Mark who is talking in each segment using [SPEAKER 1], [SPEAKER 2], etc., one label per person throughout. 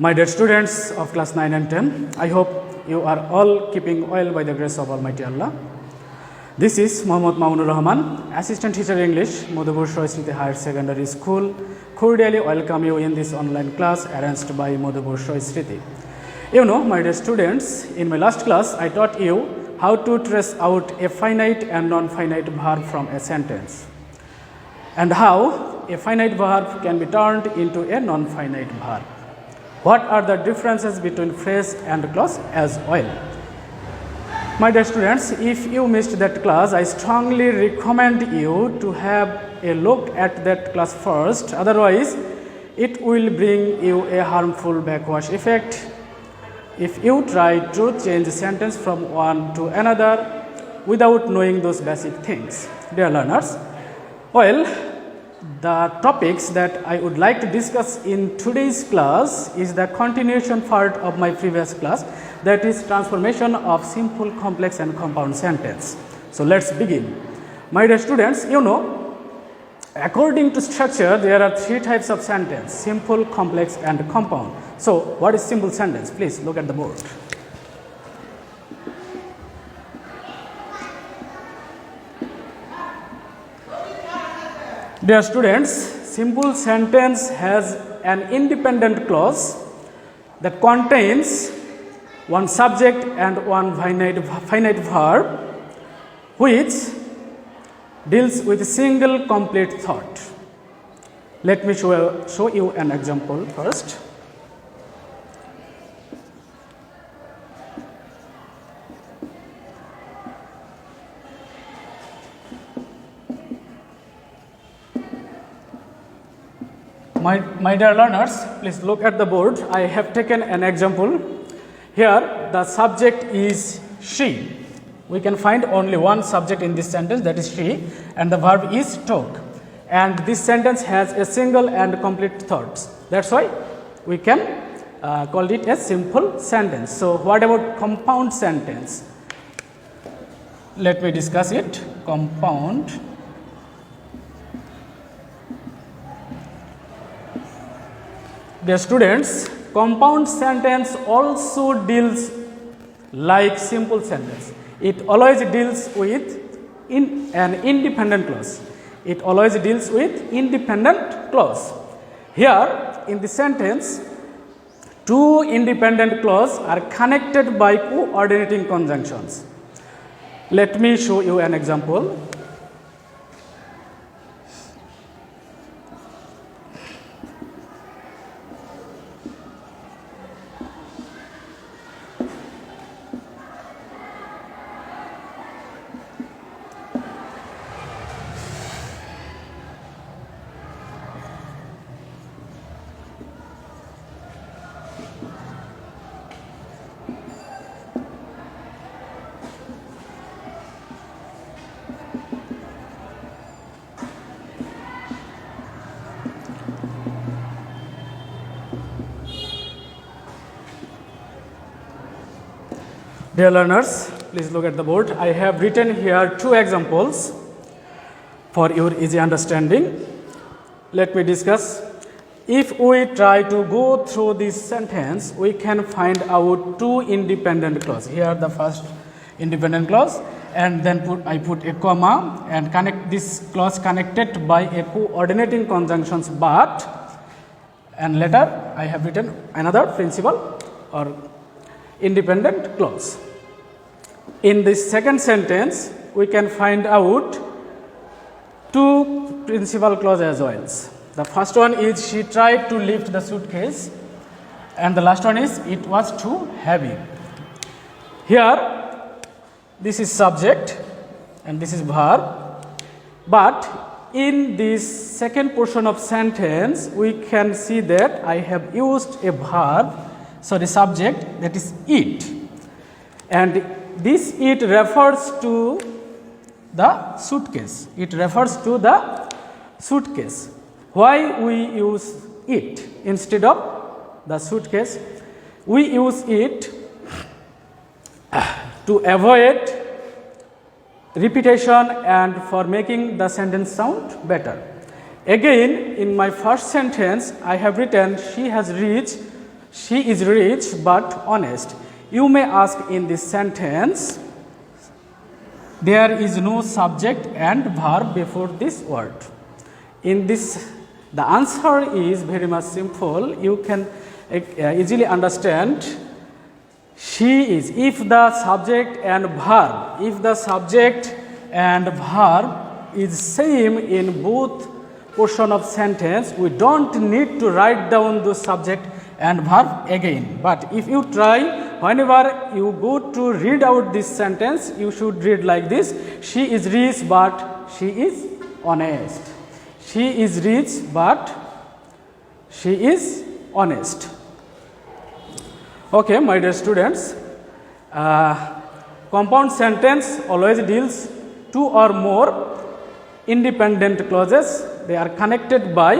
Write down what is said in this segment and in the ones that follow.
[SPEAKER 1] My dear students of class 9 and 10, I hope you are all keeping well by the grace of Almighty Allah. This is Mohammad Mamunur Rahman, Assistant Teacher English, Madhupur Shoisriti Higher Secondary School. Cordially welcome you in this online class arranged by Madhupur Shoisriti. You know, my dear students, in my last class, I taught you how to trace out a finite and non-finite verb from a sentence, and how a finite verb can be turned into a non-finite verb. What are the differences between phrase and clause as well? My dear students, if you missed that class, I strongly recommend you to have a look at that class first. Otherwise, it will bring you a harmful backwash effect if you try to change a sentence from one to another without knowing those basic things. Dear learners, well, the topics that I would like to discuss in today's class is the continuation part of my previous class, that is transformation of simple, complex and compound sentence. So let's begin. My dear students, you know, according to structure, there are three types of sentence: simple, complex and compound. So what is simple sentence? Please look at the board. Dear students, simple sentence has an independent clause that contains one subject and one finite verb, which deals with a single complete thought. Let me show you an example first. My dear learners, please look at the board. I have taken an example. Here, the subject is she. We can find only one subject in this sentence, that is she, and the verb is talk. And this sentence has a single and complete thought. That's why we can call it a simple sentence. So, what about compound sentence? Let me discuss it. Compound. Dear students, compound sentence also deals like simple sentence. It always deals with an independent clause. It always deals with independent clause. Here in the sentence, two independent clauses are connected by coordinating conjunctions. Let me show you an example. Dear learners, please look at the board. I have written here two examples for your easy understanding. Let me discuss. If we try to go through this sentence, we can find out two independent clauses. Here the first independent clause, and then I put a comma and connect this clause connected by a coordinating conjunctions but, and later I have written another principal or independent clause. In this second sentence, we can find out two principal clauses as well. The first one is she tried to lift the suitcase, and the last one is it was too heavy. Here, this is subject and this is verb, but in this second portion of sentence, we can see that I have used a verb, so the subject, that is it, and this it refers to the suitcase. It refers to the suitcase. Why we use it instead of the suitcase? We use it to avoid repetition and for making the sentence sound better. Again, in my first sentence, I have written she has reached She is rich but honest. You may ask in this sentence, there is no subject and verb before this word. In this, the answer is very much simple. You can easily understand. She is. If the subject and verb is same in both portion of sentence, we don't need to write down the subject and verb again. But if you try, whenever you go to read out this sentence, you should read like this: she is rich but she is honest. She is rich but she is honest. Okay, my dear students, compound sentence always deals two or more independent clauses. They are connected by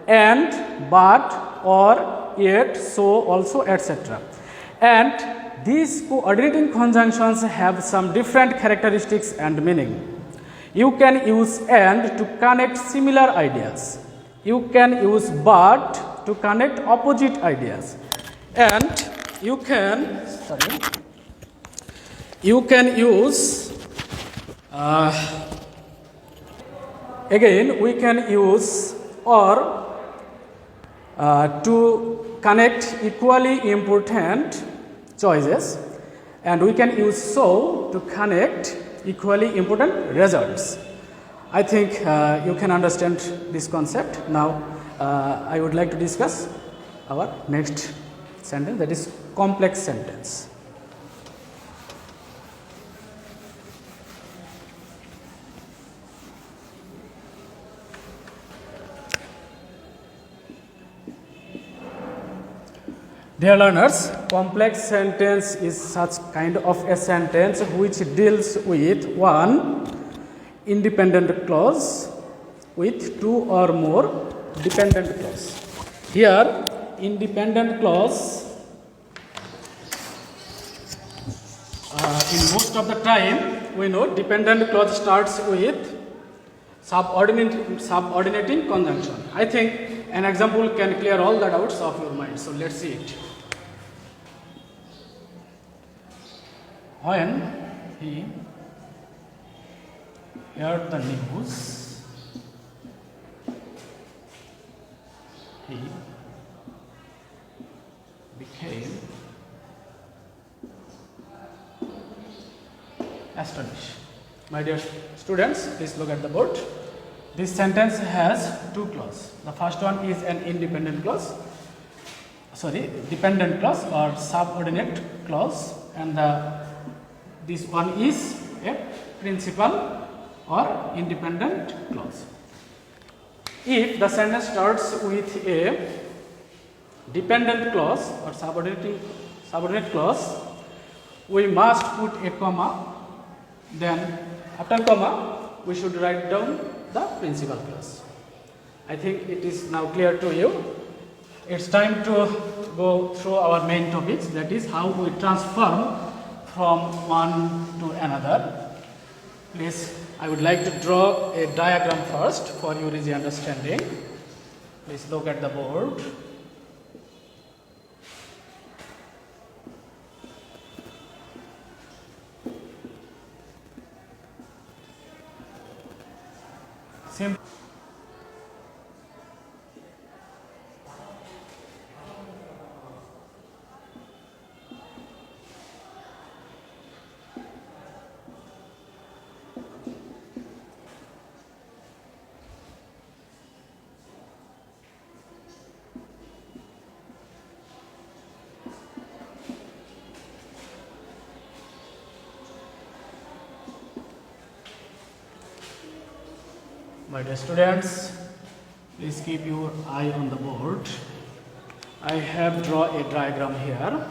[SPEAKER 1] and, but, or, yet, so, also, etc. And these coordinating conjunctions have some different characteristics and meaning. You can use and to connect similar ideas. You can use but to connect opposite ideas. And you can use again we can use or to connect equally important choices, and we can use so to connect equally important results. I think you can understand this concept. Now I would like to discuss our next sentence, that is complex sentence. Dear learners, complex sentence is such kind of a sentence which deals with one independent clause with two or more dependent clause. Here, independent clause in most of the time we know dependent clause starts with subordinating conjunction. I think an example can clear all the doubts of your mind. So let's see it. When he heard the news, he became astonished. My dear students, please look at the board. This sentence has two clauses. The first one is an independent clause, dependent clause or subordinate clause, and this one is a principal or independent clause. If the sentence starts with a dependent clause or subordinate clause, we must put a comma, then after comma we should write down the principal clause. I think it is now clear to you. It's time to go through our main topics, that is how we transform from one to another. Please, I would like to draw a diagram first for your easy understanding. Please look at the board. My dear students, please keep your eye on the board. I have drawn a diagram here.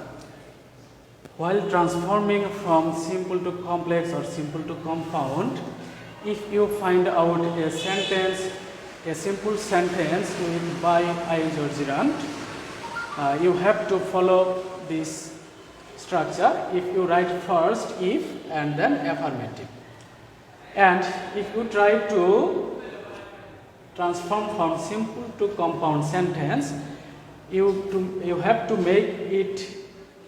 [SPEAKER 1] While transforming from simple to complex or simple to compound, if you find out a sentence, a simple sentence with by, is or gerund, you have to follow this structure. If you write first if and then affirmative, and if you try to transform from simple to compound sentence, you have to make it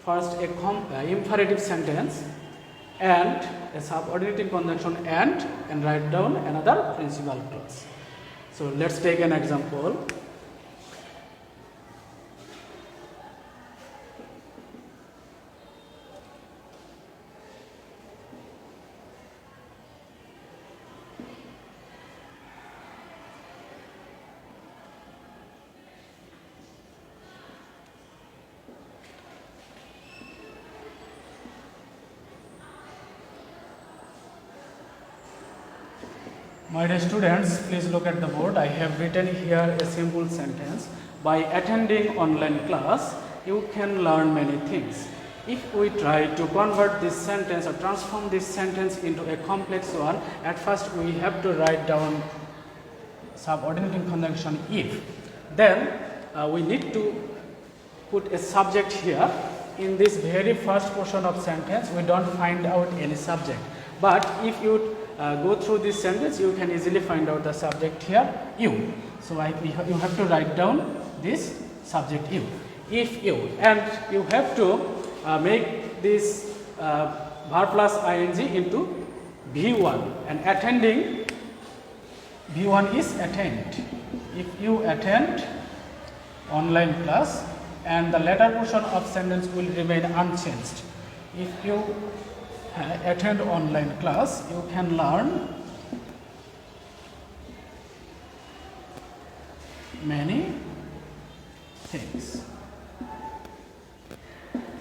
[SPEAKER 1] first a imperative sentence and a subordinating conjunction and write down another principal clause. So let's take an example. My dear students, please look at the board. I have written here a simple sentence. By attending online class, you can learn many things. If we try to convert this sentence or transform this sentence into a complex one, at first we have to write down subordinating conjunction if. Then we need to put a subject here. In this very first portion of sentence, we don't find out any subject. But if you go through this sentence, you can easily find out the subject here, you. So you have to write down this subject you. If you, and you have to make this verb plus ing into V1, and attending, V1 is attend. If you attend online class, and the latter portion of sentence will remain unchanged. If you attend online class, you can learn many things.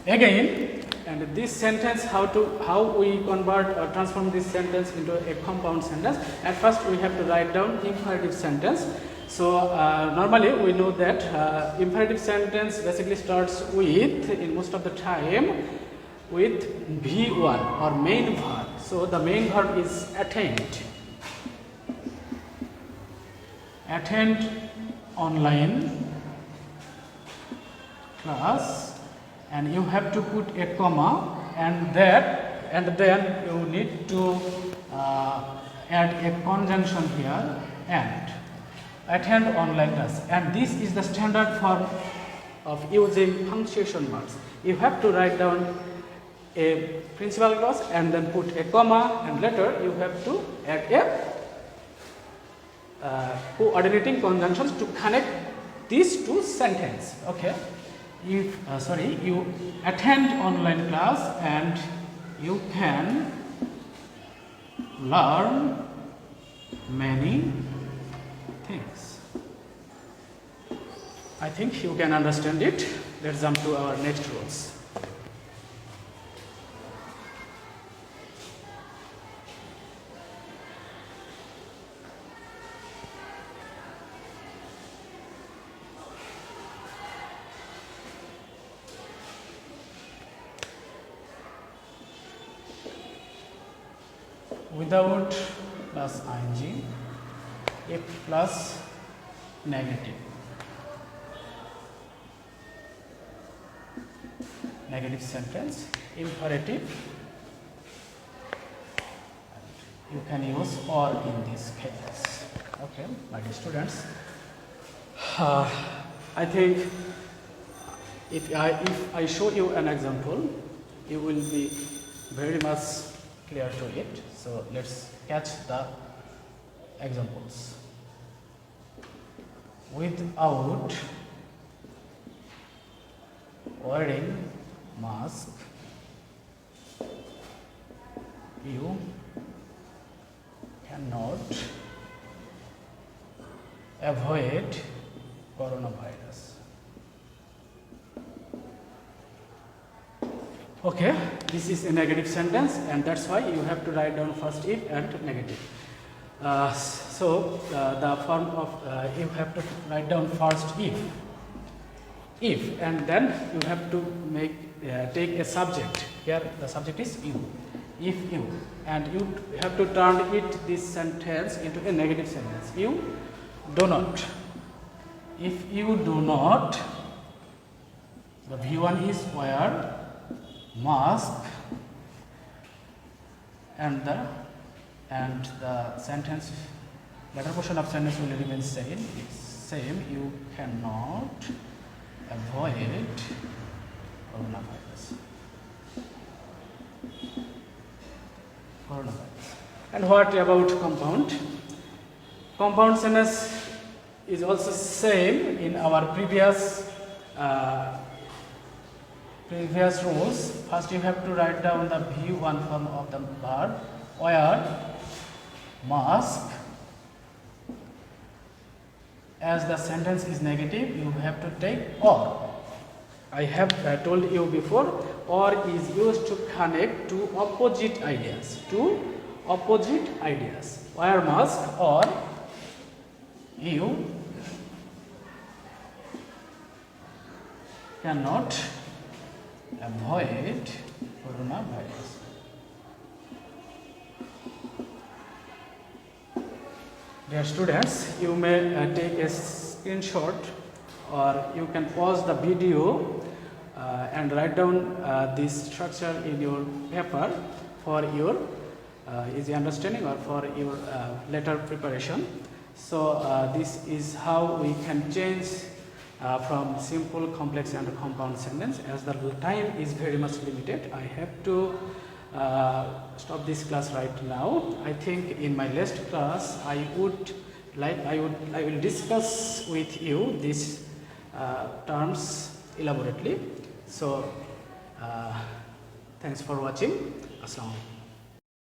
[SPEAKER 1] Again, and this sentence, how we convert or transform this sentence into a compound sentence. At first we have to write down imperative sentence. So normally we know that imperative sentence basically starts with, in most of the time, with V1 or main verb. So the main verb is attend. Attend online class, and you have to put a comma, and then you need to add a conjunction here, and attend online class. And this is the standard form of using punctuation marks. You have to write down a principal clause and then put a comma, and later you have to add a coordinating conjunctions to connect these two sentences. Okay, you attend online class and you can learn many things. I think you can understand it. Let's jump to our next rules. Without plus ing, if plus negative sentence, imperative, you can use or in this case. Okay, my dear students, I think if I show you an example, you will be very much clear to it. So let's catch the examples. Without wearing mask, you cannot avoid coronavirus. Okay, this is a negative sentence, and that's why you have to write down first if and negative. The form of you have to write down first if, and then you have to take a subject. Here the subject is you. If you, and you have to turn this sentence into a negative sentence. You do not. If you do not, the V1 is wear mask, and the sentence, latter portion of sentence will remain same. You cannot avoid coronavirus. And what about compound? Compound sentence is also same in our previous rules. First you have to write down the V1 form of the verb, wear mask. As the sentence is negative, you have to take or. I have told you before, or is used to connect two opposite ideas. Wear mask or you cannot avoid coronavirus. Dear students, you may take a screenshot or you can pause the video and write down this structure in your paper for your easy understanding or for your later preparation. So this is how we can change from simple, complex and compound sentence. As the time is very much limited, I have to stop this class right now. I think in my next class I will discuss with you these terms elaborately. So thanks for watching. Assalamu alaikum.